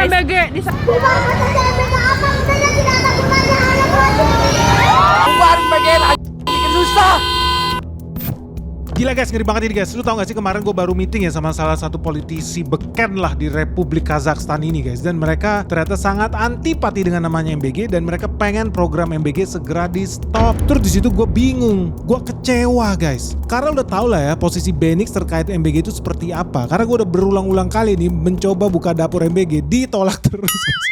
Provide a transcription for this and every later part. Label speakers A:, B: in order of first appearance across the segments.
A: MBG di sana.
B: Bubarin MBG, bikin susah.
C: Gila guys, ngeri banget ini guys. Lu tau gak sih kemarin gue baru meeting ya sama salah satu politisi beken lah di Republik Kazakhstan ini guys. Dan mereka ternyata sangat antipati dengan namanya MBG dan mereka pengen program MBG segera di stop. Terus di situ gue bingung, gue kecewa guys. Karena udah tau lah ya posisi Benix terkait MBG itu seperti apa. Karena gue udah berulang-ulang kali nih mencoba buka dapur MBG, ditolak terus guys.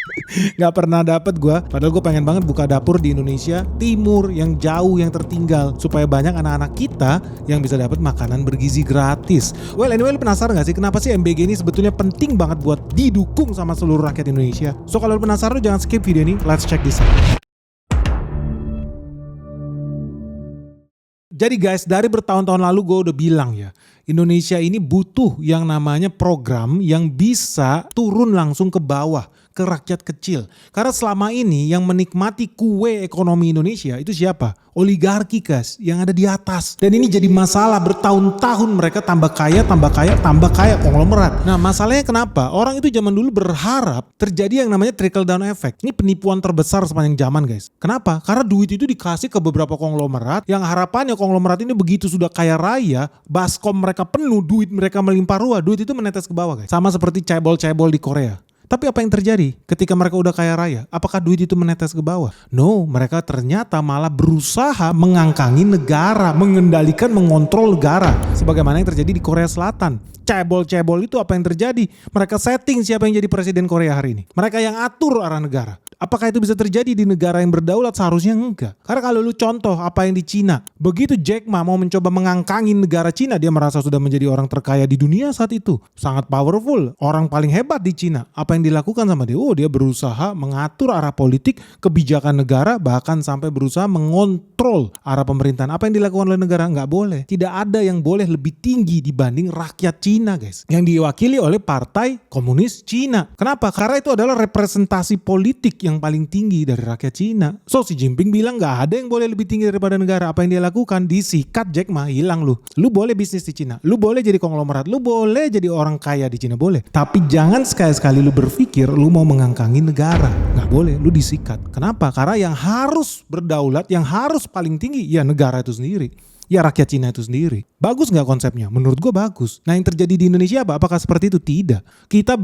C: Gak pernah dapet gue. Padahal gue pengen banget buka dapur di Indonesia Timur yang jauh, yang tertinggal, supaya banyak anak-anak kita yang bisa dapat makanan bergizi gratis. Well anyway, lu penasaran gak sih kenapa sih MBG ini sebetulnya penting banget buat didukung sama seluruh rakyat Indonesia? So kalau lu penasaran, lu jangan skip video ini. Let's check this out. Jadi guys, dari bertahun-tahun lalu gue udah bilang ya, Indonesia ini butuh yang namanya program yang bisa turun langsung ke bawah, ke rakyat kecil. Karena selama ini yang menikmati kue ekonomi Indonesia itu siapa? Oligarki guys, yang ada di atas. Dan ini jadi masalah bertahun-tahun, mereka tambah kaya, konglomerat. Nah masalahnya kenapa? Orang itu zaman dulu berharap terjadi yang namanya trickle down effect. Ini penipuan terbesar sepanjang zaman guys. Kenapa? Karena duit itu dikasih ke beberapa konglomerat yang harapannya konglomerat ini begitu sudah kaya raya, baskom mereka penuh, duit mereka melimpah ruah, duit itu menetes ke bawah guys. Sama seperti cebol-cebol di Korea. Tapi apa yang terjadi ketika mereka udah kaya raya? Apakah duit itu menetes ke bawah? No, mereka ternyata malah berusaha mengangkangi negara, mengendalikan, mengontrol negara. Sebagaimana yang terjadi di Korea Selatan. Cebol-cebol itu apa yang terjadi? Mereka setting siapa yang jadi presiden Korea hari ini. Mereka yang atur arah negara. Apakah itu bisa terjadi di negara yang berdaulat? Seharusnya enggak. Karena kalau lu contoh apa yang di Cina. Begitu Jack Ma mau mencoba mengangkangi negara Cina, dia merasa sudah menjadi orang terkaya di dunia saat itu. Sangat powerful. Orang paling hebat di Cina. Apa yang dilakukan sama dia? Oh, dia berusaha mengatur arah politik, kebijakan negara, bahkan sampai berusaha mengontrol arah pemerintahan. Apa yang dilakukan oleh negara? Nggak boleh. Tidak ada yang boleh lebih tinggi dibanding rakyat Cina guys. Yang diwakili oleh Partai Komunis Cina. Kenapa? Karena itu adalah representasi politik yang paling tinggi dari rakyat Cina. So Xi Jinping bilang nggak ada yang boleh lebih tinggi daripada negara. Apa yang dia lakukan? Disikat Jack Ma, hilang lu. Lu boleh bisnis di Cina. Lu boleh jadi konglomerat. Lu boleh jadi orang kaya di Cina. Boleh. Tapi jangan sekali-sekali lu berpikir lu mau mengangkangi negara. Nggak boleh. Lu disikat. Kenapa? Karena yang harus berdaulat, yang harus paling tinggi, ya negara itu sendiri. Ya rakyat Cina itu sendiri. Bagus nggak konsepnya? Menurut gue bagus. Nah yang terjadi di Indonesia apa? Apakah seperti itu? Tidak. Kita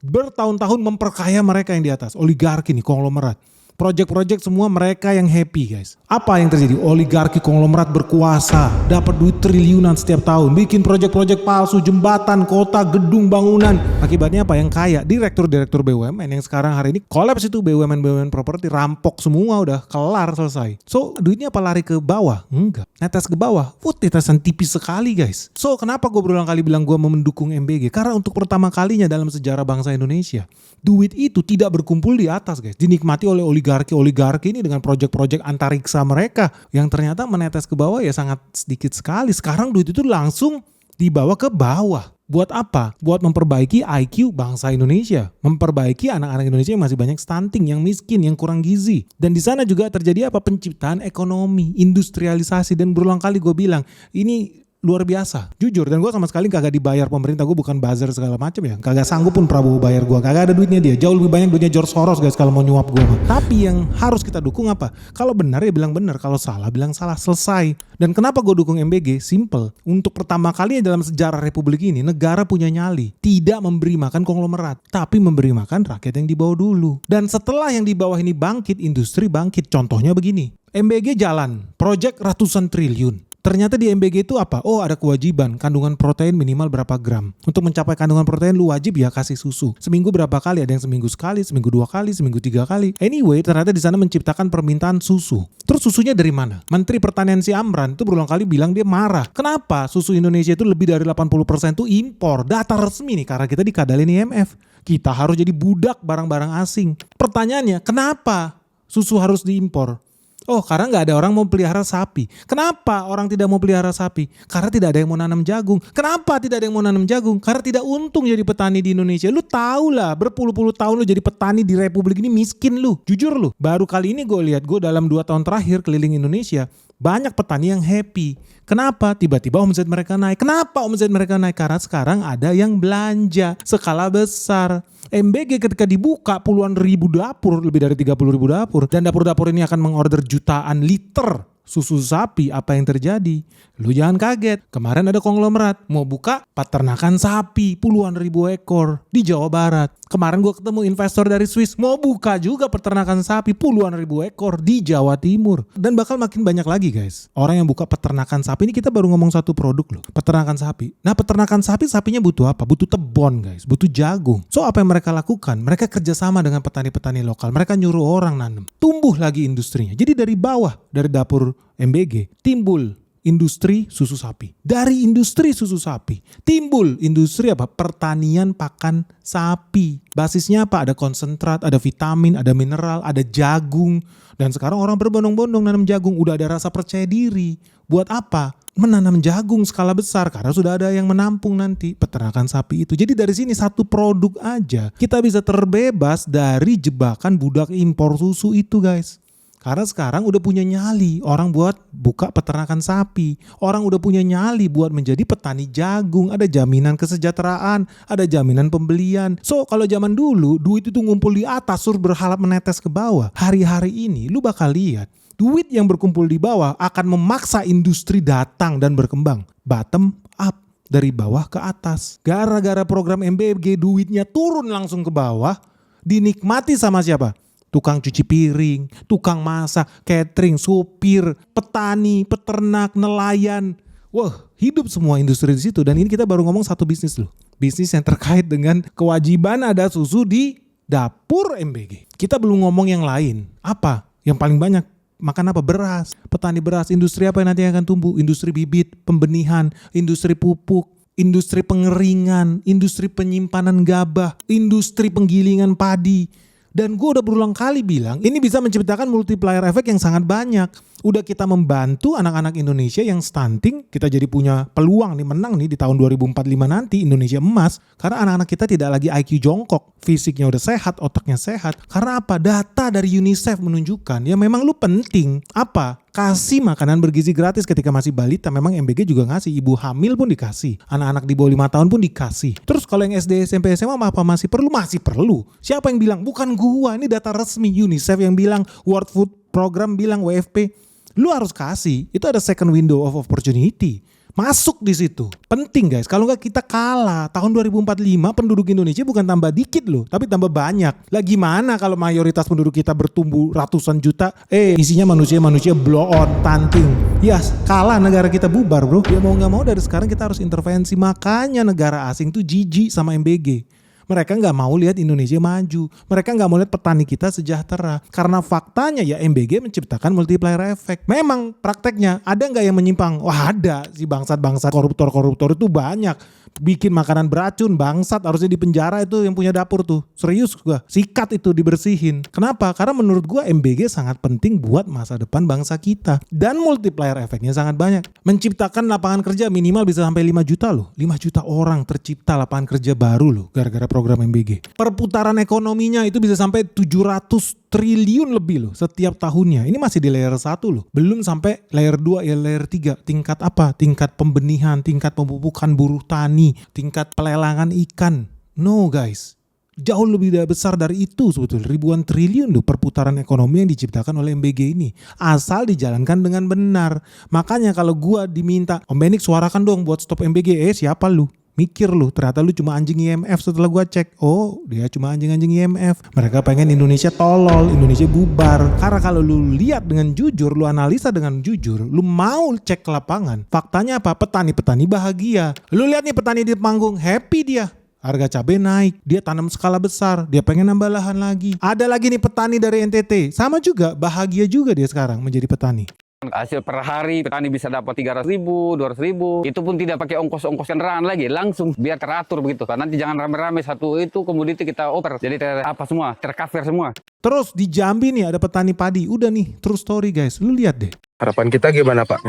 C: bertahun-tahun memperkaya mereka yang di atas. Oligarki nih, konglomerat. Project-project semua mereka yang happy guys. Apa yang terjadi? Oligarki konglomerat berkuasa, dapat duit triliunan setiap tahun, bikin project-project palsu, jembatan, kota, gedung, bangunan. Akibatnya apa? Yang kaya direktur-direktur BUMN yang sekarang hari ini kolaps itu, BUMN properti rampok semua, udah kelar, selesai. So duitnya apa lari ke bawah? Enggak. Netes ke bawah. Tetesan tipis sekali guys. So kenapa gue berulang kali bilang gue mau mendukung MBG? Karena untuk pertama kalinya dalam sejarah bangsa Indonesia, duit itu tidak berkumpul di atas guys, dinikmati oleh oligarki ini dengan proyek-proyek antariksa mereka yang ternyata menetes ke bawah ya sangat sedikit sekali. Sekarang duit itu langsung dibawa ke bawah. Buat apa? Buat memperbaiki IQ bangsa Indonesia, memperbaiki anak-anak Indonesia yang masih banyak stunting, yang miskin, yang kurang gizi. Dan di sana juga terjadi apa? Penciptaan ekonomi, industrialisasi. Dan berulang kali gue bilang ini luar biasa, jujur. Dan gue sama sekali kagak dibayar pemerintah, gue bukan buzzer segala macam ya, kagak sanggup pun Prabowo bayar gue, kagak ada duitnya dia, jauh lebih banyak duitnya George Soros guys kalau mau nyuap gue. Tapi yang harus kita dukung apa? Kalau benar ya bilang benar, kalau salah bilang salah, selesai. Dan kenapa gue dukung MBG? Simple. Untuk pertama kalinya dalam sejarah Republik ini, negara punya nyali, tidak memberi makan konglomerat, tapi memberi makan rakyat yang di bawah dulu. Dan setelah yang di bawah ini bangkit, industri bangkit. Contohnya begini, MBG jalan, proyek ratusan triliun. Ternyata di MBG itu apa? Oh ada kewajiban kandungan protein minimal berapa gram. Untuk mencapai kandungan protein lu wajib ya kasih susu. Seminggu berapa kali? Ada yang seminggu sekali, seminggu 2 kali, seminggu 3 kali. Anyway ternyata di sana menciptakan permintaan susu. Terus susunya dari mana? Menteri Pertanian si Amran itu berulang kali bilang dia marah. Kenapa susu Indonesia itu lebih dari 80% itu impor? Data resmi nih karena kita dikadalin IMF. Kita harus jadi budak barang-barang asing. Pertanyaannya kenapa susu harus diimpor? Oh karena gak ada orang mau pelihara sapi. Kenapa orang tidak mau pelihara sapi? Karena tidak ada yang mau nanam jagung. Kenapa tidak ada yang mau nanam jagung? Karena tidak untung jadi petani di Indonesia. Lu tau lah berpuluh-puluh tahun lu jadi petani di Republik ini miskin lu. Jujur lu. Baru kali ini gue lihat, gue dalam 2 tahun terakhir keliling Indonesia, Banyak petani yang happy. Kenapa? Tiba-tiba omset mereka naik. Kenapa omset mereka naik? Karena sekarang ada yang belanja skala besar. MBG ketika dibuka puluhan ribu dapur, lebih dari 30.000 dapur. Dan dapur-dapur ini akan mengorder jutaan liter susu sapi. Apa yang terjadi? Lu jangan kaget, kemarin ada konglomerat mau buka peternakan sapi puluhan ribu ekor di Jawa Barat. Kemarin gue ketemu investor dari Swiss mau buka juga peternakan sapi puluhan ribu ekor di Jawa Timur. Dan bakal makin banyak lagi guys. Orang yang buka peternakan sapi, ini kita baru ngomong satu produk loh, peternakan sapi. Nah peternakan sapi, sapinya butuh apa? Butuh tebon guys, butuh jagung. So apa yang mereka lakukan? Mereka kerjasama dengan petani-petani lokal. Mereka nyuruh orang nanam. Tumbuh lagi industrinya. Jadi dari bawah, dari dapur MBG, timbul industri susu sapi. Dari industri susu sapi timbul industri apa? Pertanian pakan sapi. Basisnya apa? Ada konsentrat, ada vitamin, ada mineral, ada jagung. Dan sekarang orang berbondong-bondong nanam jagung. Udah ada rasa percaya diri. Buat apa? Menanam jagung skala besar karena sudah ada yang menampung nanti peternakan sapi itu. Jadi dari sini satu produk aja kita bisa terbebas dari jebakan budak impor susu itu guys. Karena sekarang udah punya nyali orang buat buka peternakan sapi. Orang udah punya nyali buat menjadi petani jagung. Ada jaminan kesejahteraan, ada jaminan pembelian. So kalau zaman dulu duit itu ngumpul di atas sur berhalap menetes ke bawah. Hari-hari ini lu bakal lihat duit yang berkumpul di bawah akan memaksa industri datang dan berkembang. Bottom up, dari bawah ke atas. Gara-gara program MBG duitnya turun langsung ke bawah. Dinikmati sama siapa? Tukang cuci piring, tukang masak, catering, supir, petani, peternak, nelayan. Wah, hidup semua industri di situ. Dan ini kita baru ngomong satu bisnis loh. Bisnis yang terkait dengan kewajiban ada susu di dapur MBG. Kita belum ngomong yang lain. Apa? Yang paling banyak makan apa? Beras. Petani beras. Industri apa yang nanti akan tumbuh? Industri bibit, pembenihan, industri pupuk, industri pengeringan, industri penyimpanan gabah, industri penggilingan padi. Dan gue udah berulang kali bilang ini bisa menciptakan multiplier effect yang sangat banyak. Udah kita membantu anak-anak Indonesia yang stunting, kita jadi punya peluang nih menang nih di tahun 2045 nanti Indonesia emas. Karena anak-anak kita tidak lagi IQ jongkok, fisiknya udah sehat, otaknya sehat. Karena apa? Data dari UNICEF menunjukkan ya memang lu penting apa? Kasih makanan bergizi gratis ketika masih balita. Memang MBG juga ngasih, ibu hamil pun dikasih, anak-anak di bawah 5 tahun pun dikasih. Terus kalau yang SD, SMP, SMA apa masih perlu? Masih perlu. Siapa yang bilang? Bukan gua, ini data resmi UNICEF yang bilang, World Food Program bilang, WFP. Lu harus kasih, itu ada second window of opportunity. Masuk di situ. Penting guys, kalau nggak kita kalah. Tahun 2045 penduduk Indonesia bukan tambah dikit loh, tapi tambah banyak. Lah gimana kalau mayoritas penduduk kita bertumbuh ratusan juta, isinya manusia-manusia blow out, stunting. Yes, kalah negara kita bubar bro. Ya mau nggak mau dari sekarang kita harus intervensi. Makanya negara asing tuh jijik sama MBG. Mereka nggak mau lihat Indonesia maju. Mereka nggak mau lihat petani kita sejahtera. Karena faktanya ya MBG menciptakan multiplier effect. Memang prakteknya ada nggak yang menyimpang? Wah ada, si bangsat-bangsat koruptor-koruptor itu banyak. Bikin makanan beracun, bangsat harusnya di penjara itu yang punya dapur tuh. Serius gua, sikat itu dibersihin. Kenapa? Karena menurut gua MBG sangat penting buat masa depan bangsa kita. Dan multiplier efeknya sangat banyak. Menciptakan lapangan kerja minimal bisa sampai 5 juta loh. 5 juta orang tercipta lapangan kerja baru loh gara-gara program MBG. Perputaran ekonominya itu bisa sampai 700 triliun lebih loh setiap tahunnya. Ini masih di layer 1 loh. Belum sampai layer 2 ya layer 3. Tingkat apa? Tingkat pembenihan, tingkat pemupukan buruh tani, tingkat pelelangan ikan. No guys. Jauh lebih besar dari itu sebetulnya. Ribuan triliun loh perputaran ekonomi yang diciptakan oleh MBG ini. Asal dijalankan dengan benar. Makanya kalau gua diminta, Om Benik suarakan dong buat stop MBG. Siapa lu? Mikir lu, ternyata lu cuma anjing IMF. Setelah gua cek, oh dia cuma anjing-anjing IMF. Mereka pengen Indonesia tolol, Indonesia bubar. Karena kalau lu lihat dengan jujur, lu analisa dengan jujur, lu mau cek ke lapangan, faktanya apa? Petani-petani bahagia. Lu lihat nih petani di panggung, happy dia. Harga cabai naik, dia tanam skala besar, dia pengen nambah lahan lagi. Ada lagi nih petani dari NTT, sama juga, bahagia juga dia sekarang menjadi petani.
A: Hasil per hari petani bisa dapat 300.000, 200.000. Itu pun tidak pakai ongkos-ongkos kendaraan lagi, langsung biar teratur begitu. Nanti jangan rame-rame satu itu komoditi kita oper. Jadi semua tercover semua.
C: Terus di Jambi nih ada petani padi. Udah nih true story guys. Lu lihat deh.
D: Harapan kita gimana Pak?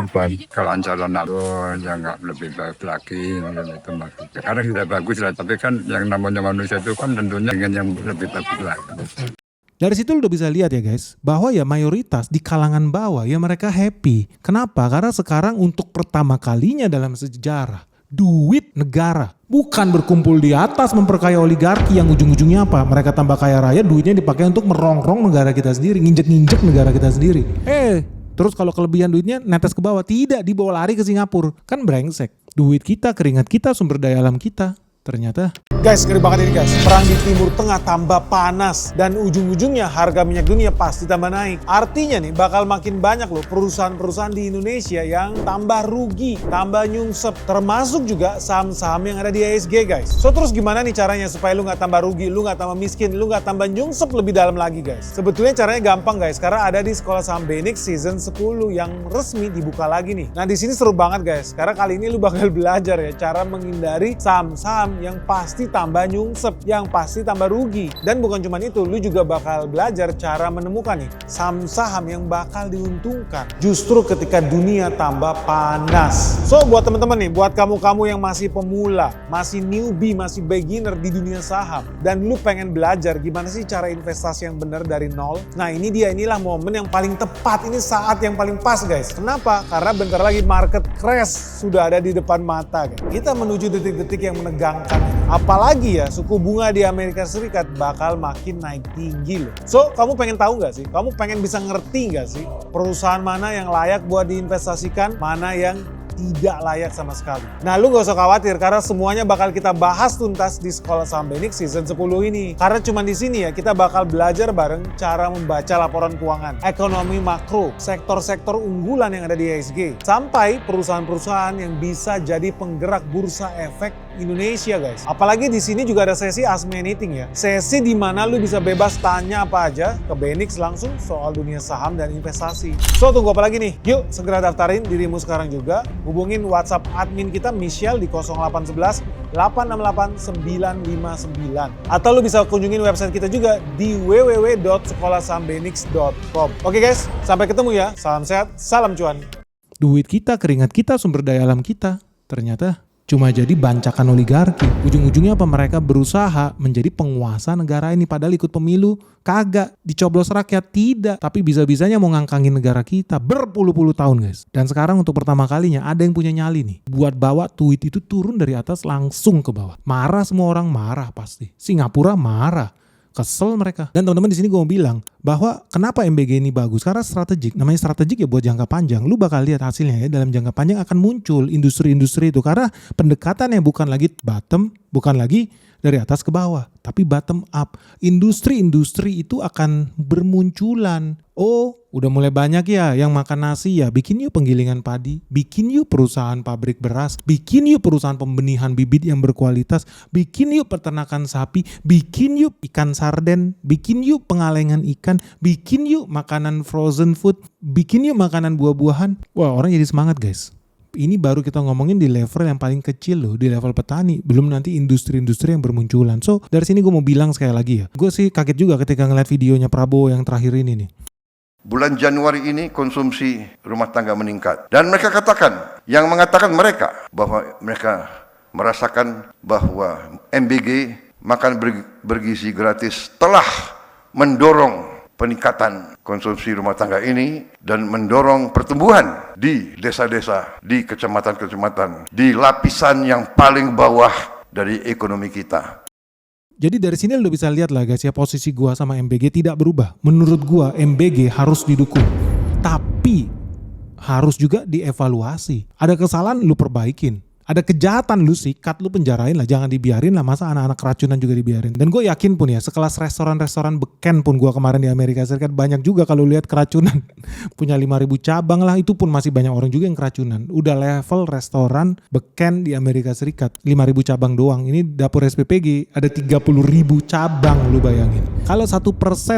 E: Kalau Anjalon jangan lebih baik lagi, itu maksudnya. Karena sudah bagus lah, tapi kan yang namanya manusia itu kan tentunya dengan yang lebih bagus lagi.
C: Dari situ lu udah bisa lihat ya guys, bahwa ya mayoritas di kalangan bawah ya mereka happy. Kenapa? Karena sekarang untuk pertama kalinya dalam sejarah, duit negara bukan berkumpul di atas memperkaya oligarki yang ujung-ujungnya apa? Mereka tambah kaya raya, duitnya dipakai untuk merongrong negara kita sendiri, nginjek-nginjek negara kita sendiri. Terus kalau kelebihan duitnya netes ke bawah, tidak, dibawa lari ke Singapura. Kan brengsek. Duit kita, keringat kita, sumber daya alam kita. Ternyata guys, ngeri banget ini guys. Perang di Timur Tengah tambah panas dan ujung-ujungnya harga minyak dunia pasti tambah naik. Artinya nih bakal makin banyak loh perusahaan-perusahaan di Indonesia yang tambah rugi, tambah nyungsep. Termasuk juga saham-saham yang ada di IHSG guys. So terus gimana nih caranya supaya lu gak tambah rugi, lu gak tambah miskin, lu gak tambah nyungsep lebih dalam lagi guys? Sebetulnya caranya gampang guys, karena ada di Sekolah Saham BENIX season 10 yang resmi dibuka lagi nih. Nah di sini seru banget guys, karena kali ini lu bakal belajar ya cara menghindari saham-saham yang pasti tambah nyungsep, yang pasti tambah rugi. Dan bukan cuma itu, lu juga bakal belajar cara menemukan nih saham-saham yang bakal diuntungkan justru ketika dunia tambah panas. So buat teman-teman nih, buat kamu-kamu yang masih pemula, masih newbie, masih beginner di dunia saham, dan lu pengen belajar gimana sih cara investasi yang benar dari nol. Nah inilah momen yang paling tepat, ini saat yang paling pas guys. Kenapa? Karena bentar lagi market crash sudah ada di depan mata guys. Kita menuju detik-detik yang menegangkan. Apalagi ya suku bunga di Amerika Serikat bakal makin naik tinggi loh. So kamu pengen tahu nggak sih? Kamu pengen bisa ngerti nggak sih perusahaan mana yang layak buat diinvestasikan, mana yang tidak layak sama sekali. Nah lu gak usah khawatir karena semuanya bakal kita bahas tuntas di Sekolah Saham BENIX season 10 ini. Karena cuma di sini ya kita bakal belajar bareng cara membaca laporan keuangan, ekonomi makro, sektor-sektor unggulan yang ada di IHSG, sampai perusahaan-perusahaan yang bisa jadi penggerak bursa efek Indonesia guys. Apalagi di sini juga ada sesi Ask Me Anything ya. Sesi di mana lu bisa bebas tanya apa aja ke BENIX langsung soal dunia saham dan investasi. So tunggu apa lagi nih? Yuk segera daftarin dirimu sekarang juga. Hubungin WhatsApp admin kita Michelle di 0811 868 959. Atau lu bisa kunjungin website kita juga di www.sekolahsahambenix.com. Oke guys, sampai ketemu ya. Salam sehat, salam cuan. Duit kita, keringat kita, sumber daya alam kita. Ternyata cuma jadi bancakan oligarki. Ujung-ujungnya apa? Mereka berusaha menjadi penguasa negara ini padahal ikut pemilu kagak, dicoblos rakyat tidak, tapi bisa-bisanya mau ngangkangin negara kita berpuluh-puluh tahun guys. Dan sekarang untuk pertama kalinya ada yang punya nyali nih buat bawa tweet itu turun dari atas langsung ke bawah. Marah semua orang, marah pasti. Singapura marah. Kesel mereka. Dan teman-teman di sini gue mau bilang bahwa kenapa MBG ini bagus, karena strategik. Namanya strategik ya buat jangka panjang. Lu bakal lihat hasilnya ya, dalam jangka panjang akan muncul industri-industri itu, karena pendekatannya bukan lagi bottom, bukan lagi dari atas ke bawah, tapi bottom up. Industri-industri itu akan bermunculan. Oh, udah mulai banyak ya yang makan nasi ya, bikin yuk penggilingan padi, bikin yuk perusahaan pabrik beras, bikin yuk perusahaan pembenihan bibit yang berkualitas, bikin yuk peternakan sapi, bikin yuk ikan sarden, bikin yuk pengalengan ikan, bikin yuk makanan frozen food, bikin yuk makanan buah-buahan. Wah, orang jadi semangat guys. Ini baru kita ngomongin di level yang paling kecil loh, di level petani. Belum nanti industri-industri yang bermunculan. So, dari sini gue mau bilang sekali lagi ya. Gue sih kaget juga ketika ngeliat videonya Prabowo yang terakhir ini nih.
D: Bulan Januari ini konsumsi rumah tangga meningkat. Dan mereka katakan, yang mengatakan mereka, bahwa mereka merasakan bahwa MBG makan bergizi gratis telah mendorong peningkatan konsumsi rumah tangga ini dan mendorong pertumbuhan di desa-desa, di kecamatan-kecamatan, di lapisan yang paling bawah dari ekonomi kita.
C: Jadi dari sini lo bisa lihat lah guys ya, posisi gua sama MBG tidak berubah. Menurut gua MBG harus didukung, tapi harus juga dievaluasi. Ada kesalahan lu perbaikin. Ada kejahatan lu sikat, lu penjarain lah, jangan dibiarin lah, masa anak-anak keracunan juga dibiarin. Dan gue yakin pun ya, sekelas restoran-restoran beken pun gue kemarin di Amerika Serikat banyak juga kalau lihat keracunan. Punya 5.000 cabang lah, itu pun masih banyak orang juga yang keracunan. Udah level restoran beken di Amerika Serikat, 5.000 cabang doang. Ini dapur SPPG ada 30.000 cabang, lu bayangin. Kalau 1%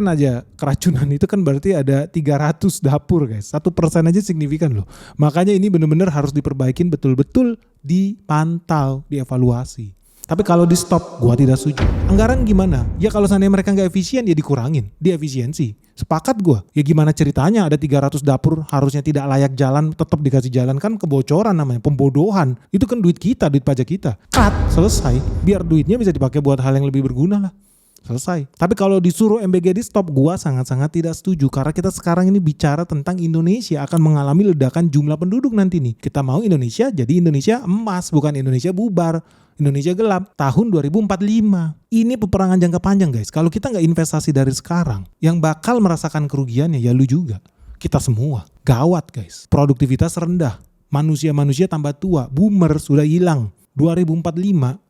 C: aja keracunan itu kan berarti ada 300 dapur guys. 1% aja signifikan loh. Makanya ini bener-bener harus diperbaikin betul-betul, dipantau, dievaluasi. Tapi kalau di stop, gua tidak setuju. Anggaran gimana? Ya kalau seandainya mereka nggak efisien, ya dikurangin, diefisiensi. Sepakat gua. Ya gimana ceritanya ada 300 dapur harusnya tidak layak jalan, tetap dikasih jalan, kan kebocoran namanya, pembodohan. Itu kan duit kita, duit pajak kita. Cut, selesai. Biar duitnya bisa dipakai buat hal yang lebih berguna lah. Selesai. Tapi kalau disuruh MBG di stop, gua sangat-sangat tidak setuju. Karena kita sekarang ini bicara tentang Indonesia akan mengalami ledakan jumlah penduduk nanti nih. Kita mau Indonesia jadi Indonesia emas, bukan Indonesia bubar. Indonesia gelap tahun 2045. Ini peperangan jangka panjang guys. Kalau kita nggak investasi dari sekarang, yang bakal merasakan kerugiannya ya lu juga. Kita semua. Gawat guys. Produktivitas rendah. Manusia-manusia tambah tua. Boomer sudah hilang. 2045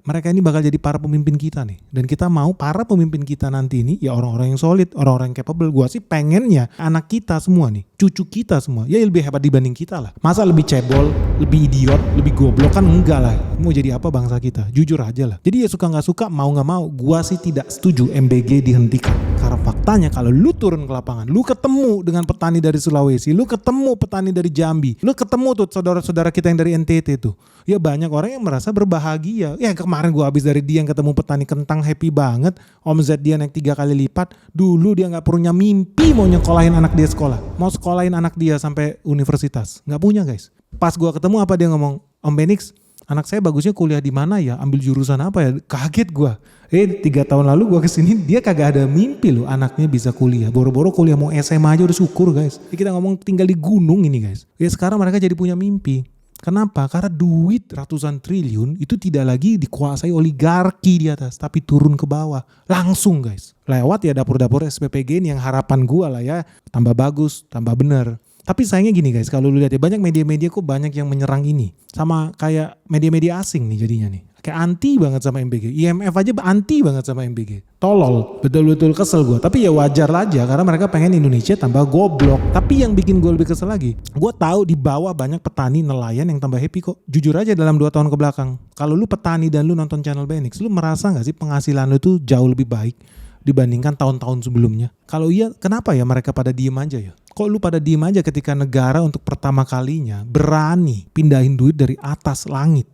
C: mereka ini bakal jadi para pemimpin kita nih. Dan kita mau para pemimpin kita nanti ini ya orang-orang yang solid, orang-orang yang capable. Gua sih pengennya anak kita semua nih, cucu kita semua ya lebih hebat dibanding kita lah. Masa lebih cebol, lebih idiot, lebih goblok kan enggak lah. Mau jadi apa bangsa kita? Jujur aja lah. Jadi ya suka gak suka, mau gak mau, gua sih tidak setuju MBG dihentikan. Karena faktanya kalau lu turun ke lapangan, lu ketemu dengan petani dari Sulawesi, lu ketemu petani dari Jambi, lu ketemu tuh saudara-saudara kita yang dari NTT tuh. Ya banyak orang yang merasa berbahagia. Ya kemarin gue habis dari dia yang ketemu petani kentang, happy banget. Omzet dia naik 3 kali lipat. Dulu dia gak punya mimpi mau nyekolahin anak dia sekolah. Mau sekolahin anak dia sampai universitas. Gak punya guys. Pas gue ketemu apa dia ngomong, Om Benix, anak saya bagusnya kuliah di mana ya? Ambil jurusan apa ya? Kaget gue. 3 tahun lalu gue kesini dia kagak ada mimpi loh anaknya bisa kuliah. Boro-boro kuliah mau SMA aja udah syukur guys. Kita ngomong tinggal di gunung ini guys. Ya sekarang mereka jadi punya mimpi. Kenapa? Karena duit ratusan triliun itu tidak lagi dikuasai oligarki di atas, tapi turun ke bawah. Langsung guys. Lewat ya dapur-dapur SPPG ini yang harapan gua lah ya. Tambah bagus, tambah bener. Tapi sayangnya gini guys, kalau lu lihat ya banyak media-media kok banyak yang menyerang ini. Sama kayak media-media asing nih jadinya nih. Kayak anti banget sama MBG. IMF aja anti banget sama MBG. Tolol, betul-betul kesel gue. Tapi ya wajar aja karena mereka pengen Indonesia tambah goblok. Tapi yang bikin gue lebih kesel lagi, gue tahu di bawah banyak petani nelayan yang tambah happy kok. Jujur aja dalam 2 tahun ke belakang, kalau lu petani dan lu nonton channel Benix, lu merasa gak sih penghasilan lu tuh jauh lebih baik dibandingkan tahun-tahun sebelumnya? Kalau iya, kenapa ya mereka pada diem aja ya? Kok lu pada diem aja ketika negara untuk pertama kalinya berani pindahin duit dari atas langit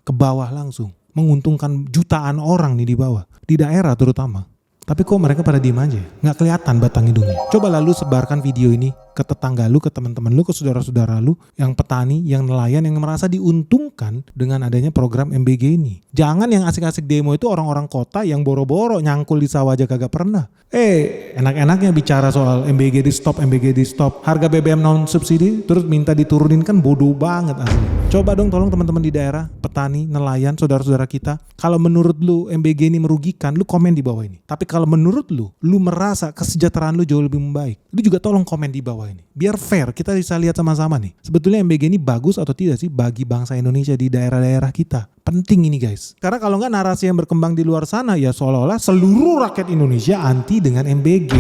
C: ke bawah langsung, menguntungkan jutaan orang nih di bawah, di daerah terutama. Tapi kok mereka pada diem aja ya? Nggak kelihatan batang hidungnya. Coba lalu sebarkan video ini ke tetangga lu, ke teman-teman lu, ke saudara-saudara lu yang petani, yang nelayan, yang merasa diuntungkan dengan adanya program MBG ini. Jangan yang asik-asik demo itu orang-orang kota yang boro-boro nyangkul di sawah aja kagak pernah. Enak-enaknya bicara soal MBG di stop, MBG di stop. Harga BBM non subsidi terus minta diturunin kan bodoh banget asli. Coba dong tolong teman-teman di daerah, petani, nelayan, saudara-saudara kita. Kalau menurut lu MBG ini merugikan, lu komen di bawah ini. Tapi kalau menurut lu merasa kesejahteraan lu jauh lebih membaik, lu juga tolong komen di bawah ini. Biar fair, kita bisa lihat sama-sama nih. Sebetulnya MBG ini bagus atau tidak sih bagi bangsa Indonesia di daerah-daerah kita. Penting ini guys. Karena kalau nggak narasi yang berkembang di luar sana ya seolah-olah seluruh rakyat Indonesia anti dengan MBG.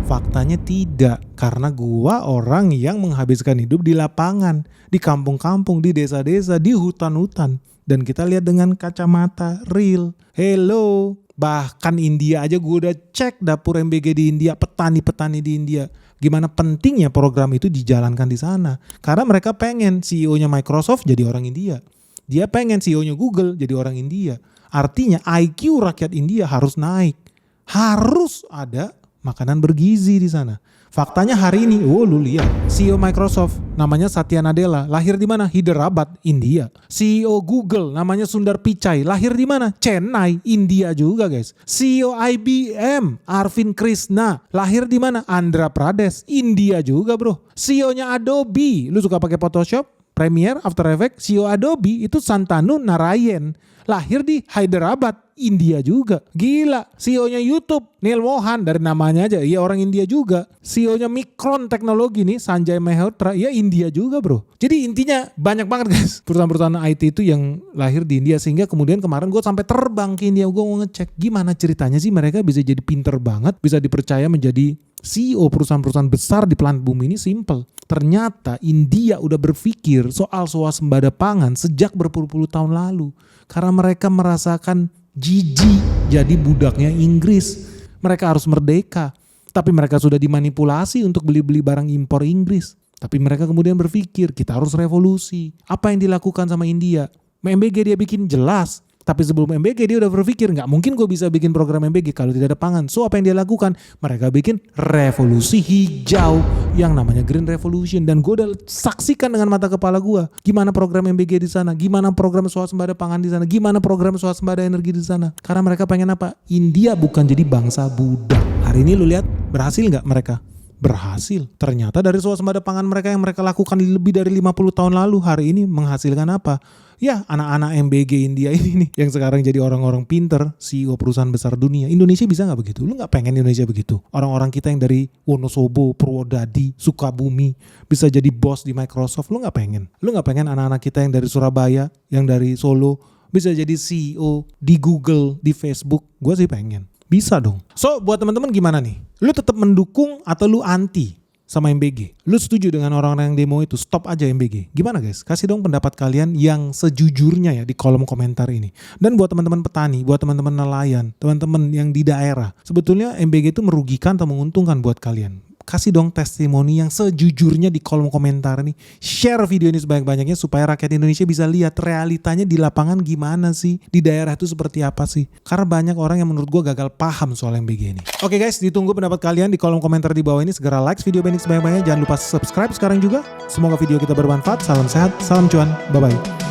C: Faktanya tidak. Karena gua orang yang menghabiskan hidup di lapangan, di kampung-kampung, di desa-desa, di hutan-hutan. Dan kita lihat dengan kacamata real. Hello. Bahkan India aja gue udah cek dapur MBG di India, petani-petani di India. Gimana pentingnya program itu dijalankan di sana. Karena mereka pengen CEO-nya Microsoft jadi orang India. Dia pengen CEO-nya Google jadi orang India. Artinya IQ rakyat India harus naik. Harus ada makanan bergizi di sana. Faktanya hari ini, lu lihat CEO Microsoft namanya Satya Nadella, lahir di mana? Hyderabad, India. CEO Google namanya Sundar Pichai, lahir di mana? Chennai, India juga guys. CEO IBM Arvind Krishna, lahir di mana? Andhra Pradesh, India juga bro. CEO-nya Adobe, lu suka pakai Photoshop, Premiere, After Effects, CEO Adobe itu Santanu Narayan, lahir di Hyderabad, India juga. Gila. CEO-nya YouTube, Neil Mohan, dari namanya aja, iya orang India juga. CEO-nya Micron Teknologi nih, Sanjay Mehrotra, iya India juga bro. Jadi intinya banyak banget guys perusahaan-perusahaan IT itu yang lahir di India. Sehingga kemudian kemarin gue sampai terbang ke India, gue mau ngecek gimana ceritanya sih mereka bisa jadi pinter banget, bisa dipercaya menjadi CEO perusahaan-perusahaan besar di planet bumi ini. Simple. Ternyata India udah berpikir soal swasembada pangan sejak berpuluh-puluh tahun lalu. Karena mereka merasakan jijik jadi budaknya Inggris. Mereka harus merdeka. Tapi mereka sudah dimanipulasi untuk beli-beli barang impor Inggris. Tapi mereka kemudian berpikir kita harus revolusi. Apa yang dilakukan sama India? MBG dia bikin jelas. Tapi sebelum MBG dia udah berpikir nggak mungkin gue bisa bikin program MBG kalau tidak ada pangan. So apa yang dia lakukan? Mereka bikin revolusi hijau yang namanya Green Revolution. Dan gue udah saksikan dengan mata kepala gue gimana program MBG di sana, gimana program swasembada pangan di sana, gimana program swasembada energi di sana. Karena mereka pengen apa? India bukan jadi bangsa budak. Hari ini lu lihat berhasil nggak mereka? Berhasil. Ternyata dari swasembada pangan mereka yang mereka lakukan lebih dari 50 tahun lalu, hari ini menghasilkan apa? Ya anak-anak MBG India ini nih yang sekarang jadi orang-orang pinter, CEO perusahaan besar dunia. Indonesia bisa gak begitu? Lu gak pengen Indonesia begitu? Orang-orang kita yang dari Wonosobo, Purwodadi, Sukabumi bisa jadi bos di Microsoft, lu gak pengen? Lu gak pengen anak-anak kita yang dari Surabaya, yang dari Solo bisa jadi CEO di Google, di Facebook? Gue sih pengen. Bisa dong. So buat teman-teman gimana nih? Lu tetap mendukung atau lu anti sama MBG? Lu setuju dengan orang-orang yang demo itu? Stop aja MBG. Gimana guys? Kasih dong pendapat kalian yang sejujurnya ya di kolom komentar ini. Dan buat teman-teman petani, buat teman-teman nelayan, teman-teman yang di daerah, sebetulnya MBG itu merugikan atau menguntungkan buat kalian? Kasih dong testimoni yang sejujurnya di kolom komentar nih. Share video ini sebanyak-banyaknya supaya rakyat Indonesia bisa lihat realitanya di lapangan gimana sih. Di daerah itu seperti apa sih. Karena banyak orang yang menurut gue gagal paham soal MBG ini. Oke guys, ditunggu pendapat kalian di kolom komentar di bawah ini. Segera like video Benix sebanyak-banyaknya. Jangan lupa subscribe sekarang juga. Semoga video kita bermanfaat. Salam sehat, salam cuan. Bye-bye.